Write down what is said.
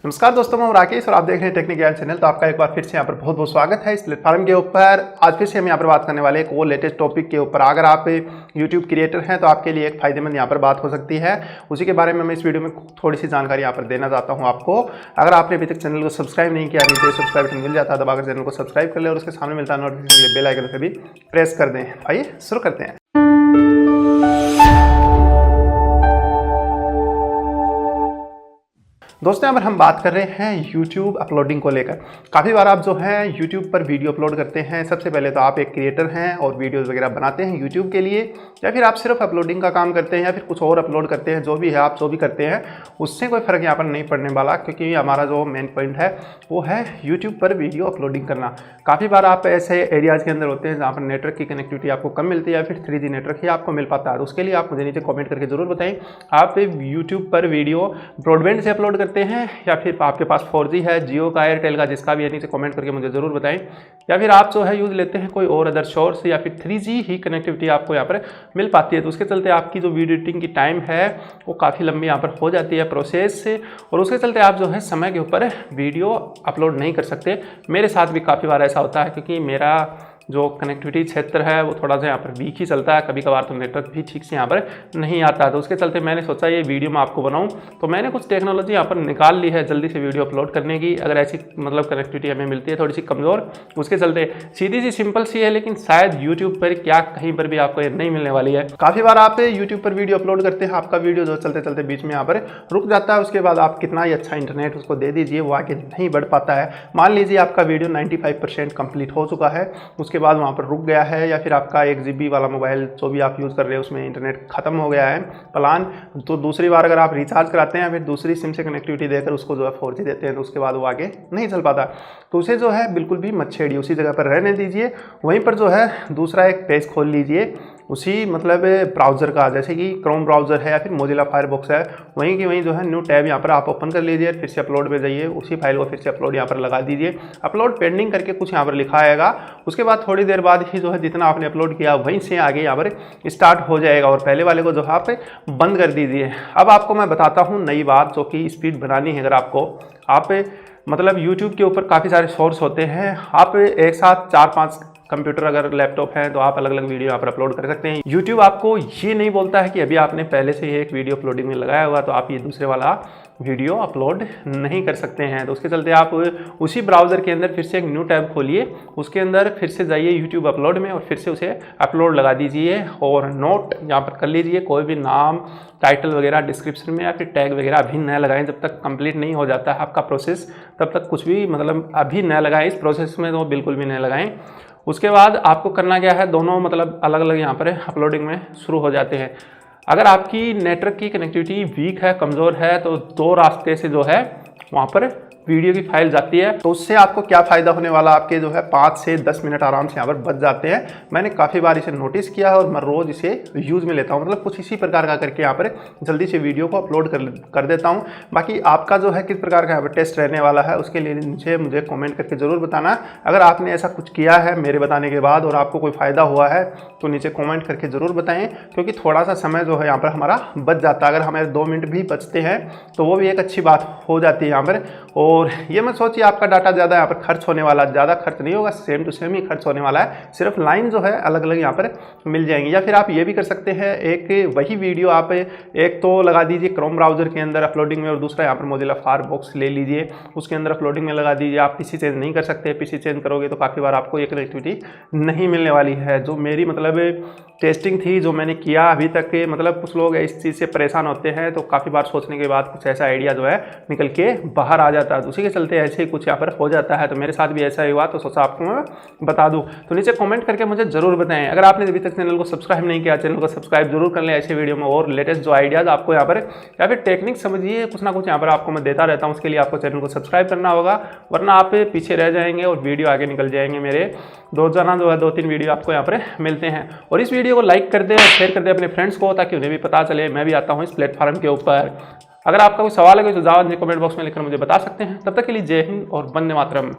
नमस्कार दोस्तों, मैं राकेश और आप देख रहे हैं टेक्निक ज्ञान चैनल। तो आपका एक बार फिर से यहाँ पर बहुत बहुत स्वागत है इस प्लेटफॉर्म के ऊपर। आज फिर से हम यहाँ पर बात करने वाले एक और लेटेस्ट टॉपिक के ऊपर। अगर आप YouTube क्रिएटर हैं तो आपके लिए एक फायदेमंद यहाँ पर बात हो सकती है, उसी के बारे में मैं इस वीडियो में थोड़ी सी जानकारी यहाँ पर देना चाहता हूँ आपको। अगर आपने अभी तक चैनल को सब्सक्राइब नहीं किया, नीचे सब्सक्राइब बटन मिल जाता है, दबाकर चैनल को सब्सक्राइब कर ले और उसके सामने मिलता है नोटिफिकेशन के लिए बेल आइकन पर भी प्रेस कर दें। आइए शुरू करते हैं। दोस्तों, यहाँ पर हम बात कर रहे हैं YouTube अपलोडिंग को लेकर। काफ़ी बार आप जो है YouTube पर वीडियो अपलोड करते हैं। सबसे पहले तो आप एक क्रिएटर हैं और वीडियोस वगैरह बनाते हैं YouTube के लिए, या फिर आप सिर्फ अपलोडिंग का काम करते हैं या फिर कुछ और अपलोड करते हैं। जो भी है, आप जो भी करते हैं उससे कोई फ़र्क यहाँ पर नहीं पड़ने वाला, क्योंकि हमारा जो मेन पॉइंट है वो है YouTube पर वीडियो अपलोडिंग करना। काफ़ी बार आप ऐसे एरियाज़ के अंदर होते हैं जहाँ पर नेटवर्क की कनेक्टिविटी आपको कम मिलती है या फिर 3G नेटवर्क ही आपको मिल पाता है। तो उसके लिए आप मुझे नीचे कॉमेंट करके ज़रूर बताएं, आप YouTube पर वीडियो ब्रॉडबैंड से अपलोड करते हैं या फिर आपके पास 4G है, जियो का, एयरटेल का, जिसका भी है, नीचे कमेंट करके मुझे ज़रूर बताएं। या फिर आप जो है यूज़ लेते हैं कोई और अदर सोर्स या फिर 3G ही कनेक्टिविटी आपको यहाँ पर मिल पाती है। तो उसके चलते आपकी जो वीडियो एडिटिंग की टाइम है वो काफ़ी लंबी यहाँ पर हो जाती है प्रोसेस से, और उसके चलते आप जो है समय के ऊपर वीडियो अपलोड नहीं कर सकते। मेरे साथ भी काफ़ी बार ऐसा होता है, क्योंकि मेरा जो कनेक्टिविटी क्षेत्र है वो थोड़ा सा यहाँ पर वीक ही चलता है। कभी कभार तो नेटवर्क भी ठीक से यहाँ पर नहीं आता है। तो उसके चलते मैंने सोचा ये वीडियो मैं आपको बनाऊँ। तो मैंने कुछ टेक्नोलॉजी यहाँ पर निकाल ली है जल्दी से वीडियो अपलोड करने की, अगर ऐसी मतलब कनेक्टिविटी हमें मिलती है थोड़ी सी कमज़ोर। उसके चलते सीधी सी सिंपल सी है, लेकिन शायद यूट्यूब पर क्या कहीं पर भी आपको ये नहीं मिलने वाली है। काफ़ी बार आप यूट्यूब पर वीडियो अपलोड करते हैं, आपका वीडियो जो चलते चलते बीच में यहाँ पर रुक जाता है। उसके बाद आप कितना ही अच्छा इंटरनेट उसको दे दीजिए, वो आगे नहीं बढ़ पाता है। मान लीजिए आपका वीडियो 95% कंप्लीट हो चुका है, उसके बाद वहाँ पर रुक गया है, या फिर आपका 1 GB वाला मोबाइल जो भी आप यूज़ कर रहे हैं उसमें इंटरनेट खत्म हो गया है प्लान। तो दूसरी बार अगर आप रिचार्ज कराते हैं या फिर दूसरी सिम से कनेक्टिविटी देकर उसको जो है 4G देते हैं, तो उसके बाद वो आगे नहीं चल पाता। तो उसे जो है बिल्कुल भी मत छेड़िए, उसी जगह पर रहने दीजिए। वहीं पर जो है दूसरा एक पेज खोल लीजिए उसी मतलब ब्राउज़र का, जैसे कि क्रोम ब्राउज़र है या फिर मोजिला फायरफॉक्स है, वहीं की वहीं जो है न्यू टैब यहाँ पर आप ओपन कर लीजिए। फिर से अपलोड पे जाइए, उसी फाइल को फिर से अपलोड यहाँ पर लगा दीजिए। अपलोड पेंडिंग करके कुछ यहाँ पर लिखा आएगा। उसके बाद थोड़ी देर बाद ही जो है जितना आपने अपलोड किया वहीं से आगे यहाँ पर स्टार्ट हो जाएगा, और पहले वाले को जो है आप बंद कर दीजिए। अब आपको मैं बताता हूँ नई बात, जो कि स्पीड बनानी है। अगर आपको आप मतलब YouTube के ऊपर काफ़ी सारे सोर्स होते हैं, आप एक साथ 4-5 कंप्यूटर अगर लैपटॉप है तो आप अलग अलग वीडियो यहाँ पर अपलोड कर सकते हैं। YouTube आपको ये नहीं बोलता है कि अभी आपने पहले से ही एक वीडियो अपलोडिंग में लगाया हुआ तो आप ये दूसरे वाला वीडियो अपलोड नहीं कर सकते हैं। तो उसके चलते आप उसी ब्राउज़र के अंदर फिर से एक न्यू टैब खोलिए, उसके अंदर फिर से जाइए YouTube अपलोड में और फिर से उसे अपलोड लगा दीजिए, और नोट यहाँ पर कर लीजिए कोई भी नाम, टाइटल वगैरह डिस्क्रिप्शन में या फिर टैग वगैरह अभी न लगाएं। जब तक कंप्लीट नहीं हो जाता है आपका प्रोसेस, तब तक कुछ भी मतलब अभी न लगाएं इस प्रोसेस में, तो बिल्कुल भी न लगाएं। उसके बाद आपको करना क्या है, दोनों मतलब अलग अलग यहाँ पर अपलोडिंग में शुरू हो जाते हैं। अगर आपकी नेटवर्क की कनेक्टिविटी वीक है, कमज़ोर है, तो 2 रास्ते से जो है वहाँ पर वीडियो की फाइल जाती है। तो उससे आपको क्या फ़ायदा होने वाला, आपके जो है 5 से 10 मिनट आराम से यहाँ पर बच जाते हैं। मैंने काफ़ी बार इसे नोटिस किया है और मैं रोज़ इसे यूज़ में लेता हूँ। मतलब कुछ इसी प्रकार का करके यहाँ पर जल्दी से वीडियो को अपलोड कर देता हूँ। बाकी आपका जो है किस प्रकार का यहाँ पर टेस्ट रहने वाला है, उसके लिए नीचे मुझे कॉमेंट करके ज़रूर बताना। अगर आपने ऐसा कुछ किया है मेरे बताने के बाद और आपको कोई फ़ायदा हुआ है तो नीचे कॉमेंट करके ज़रूर बताएँ, क्योंकि थोड़ा सा समय जो है यहाँ पर हमारा बच जाता है। अगर हमारे 2 मिनट भी बचते हैं तो वो भी एक अच्छी बात हो जाती है यहाँ पर। और ये मत सोचिए आपका डाटा ज़्यादा यहाँ पर खर्च होने वाला, ज़्यादा खर्च नहीं होगा, सेम टू सेम ही खर्च होने वाला है। सिर्फ लाइन जो है अलग अलग यहाँ पर मिल जाएंगी। या फिर आप ये भी कर सकते हैं, एक वही वीडियो आप एक तो लगा दीजिए क्रोम ब्राउज़र के अंदर अपलोडिंग में, और दूसरा यहाँ पर मोजिला फायरफॉक्स ले लीजिए, उसके अंदर अपलोडिंग में लगा दीजिए। आप पीसी चेंज नहीं कर सकते, पीसी चेंज करोगे तो काफ़ी बार आपको ये कनेक्टिविटी नहीं मिलने वाली है। जो मेरी मतलब टेस्टिंग थी, जो मैंने किया अभी तक, मतलब कुछ लोग इस चीज़ से परेशान होते हैं, तो काफ़ी बार सोचने के बाद कुछ ऐसा आइडिया जो है निकल के बाहर आ जाता है। तो उसी के चलते ऐसे ही कुछ यहाँ पर हो जाता है। तो मेरे साथ भी ऐसा ही हुआ, तो सोचा आपको मैं बता दूं। तो नीचे कमेंट करके मुझे ज़रूर बताएं। अगर आपने अभी तक चैनल को सब्सक्राइब नहीं किया, चैनल को सब्सक्राइब जरूर कर लें ऐसे वीडियो में, और लेटेस्ट जो आइडियाज़ आपको यहाँ पर या फिर टेक्निक समझिए, कुछ ना कुछ यहाँ पर आपको मैं देता रहता हूँ। उसके लिए आपको चैनल को सब्सक्राइब करना होगा, वरना आप पीछे रह जाएंगे और वीडियो आगे निकल जाएंगे। मेरे रोजाना जो है 2-3 वीडियो आपको यहाँ पर मिलते हैं। और इस वीडियो को लाइक कर दें और शेयर कर दें अपने फ्रेंड्स को, ताकि उन्हें भी पता चले मैं भी आता हूँ इस प्लेटफॉर्म के ऊपर। अगर आपका कोई सवाल है, कोई सुझाव है, कमेंट बॉक्स में लिखकर मुझे बता सकते हैं। तब तक के लिए जय हिंद और वंदे मातरम।